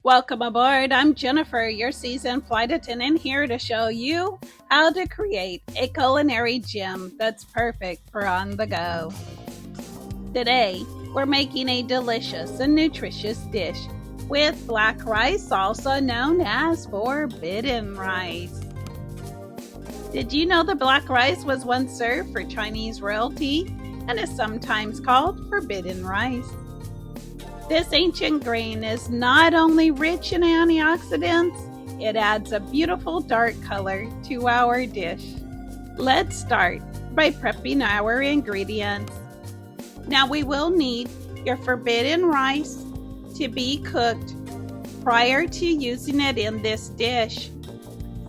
Welcome aboard. I'm Jennifer, your seasoned flight attendant, here to show you how to create a culinary gem that's perfect for on the go. Today, we're making a delicious and nutritious dish with black rice, also known as forbidden rice. Did you know the black rice was once served for Chinese royalty and is sometimes called forbidden rice? This ancient grain is not only rich in antioxidants, it adds a beautiful dark color to our dish. Let's start by prepping our ingredients. Now we will need your forbidden rice to be cooked prior to using it in this dish.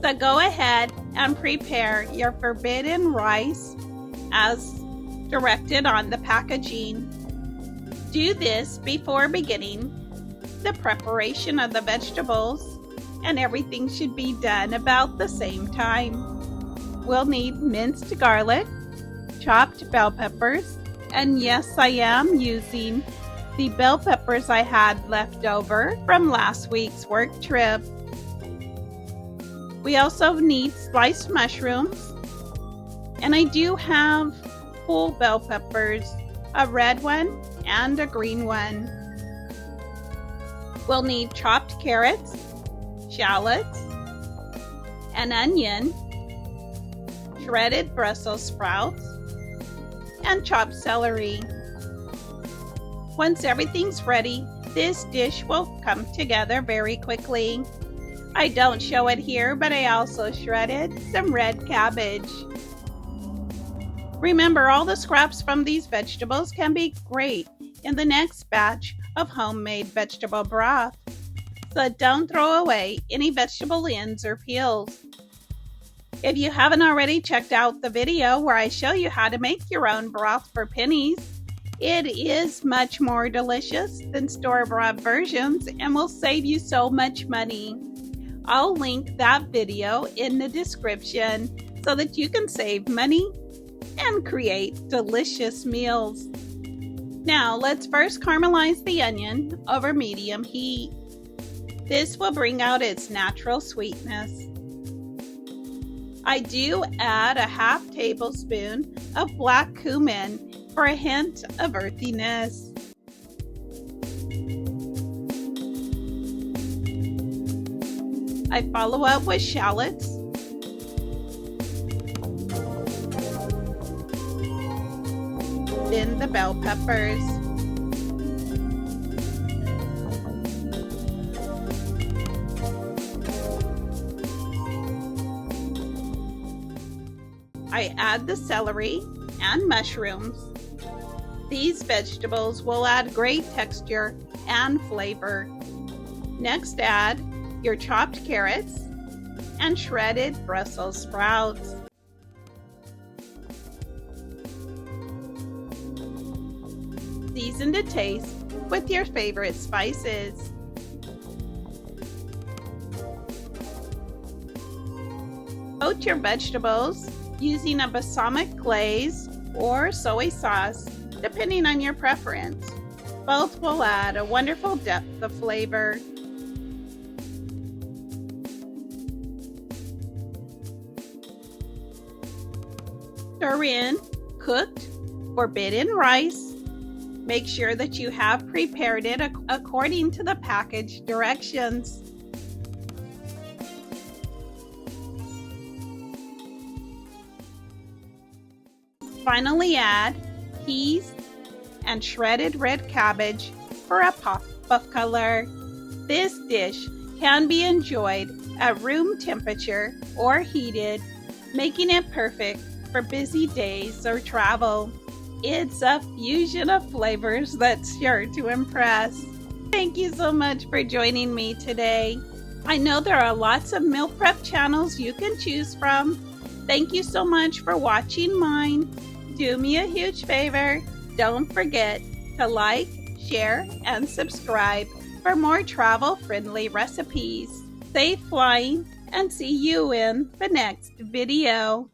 So go ahead and prepare your forbidden rice as directed on the packaging. Do this before beginning the preparation of the vegetables, and everything should be done about the same time. We'll need minced garlic, chopped bell peppers, and yes, I am using the bell peppers I had left over from last week's work trip. We also need sliced mushrooms, and I do have whole bell peppers, a red one and a green one. We'll need chopped carrots, shallots, an onion, shredded Brussel sprouts, and chopped celery. Once everything's ready, this dish will come together very quickly. I don't show it here, but I also shredded some red cabbage. Remember, all the scraps from these vegetables can be great in the next batch of homemade vegetable broth, so don't throw away any vegetable ends or peels. If you haven't already checked out the video where I show you how to make your own broth for pennies, it is much more delicious than store-bought versions and will save you so much money. I'll link that video in the description so that you can save money and create delicious meals. Now let's first caramelize the onion over medium heat. This will bring out its natural sweetness. I do add a half tablespoon of black cumin for a hint of earthiness. I follow up with shallots, then the bell peppers. I add the celery and mushrooms. These vegetables will add great texture and flavor. Next, add your chopped carrots and shredded Brussels sprouts. Season to taste with your favorite spices. Coat your vegetables using a balsamic glaze or soy sauce, depending on your preference. Both will add a wonderful depth of flavor. Stir in cooked forbidden rice. Make sure that you have prepared it according to the package directions. Finally, add peas and shredded red cabbage for a pop of color. This dish can be enjoyed at room temperature or heated, making it perfect for busy days or travel. It's a fusion of flavors that's sure to impress. Thank you so much for joining me today. I know there are lots of meal prep channels you can choose from. Thank you so much for watching mine. Do me a huge favor. Don't forget to like, share, and subscribe for more travel-friendly recipes. Safe flying, and see you in the next video.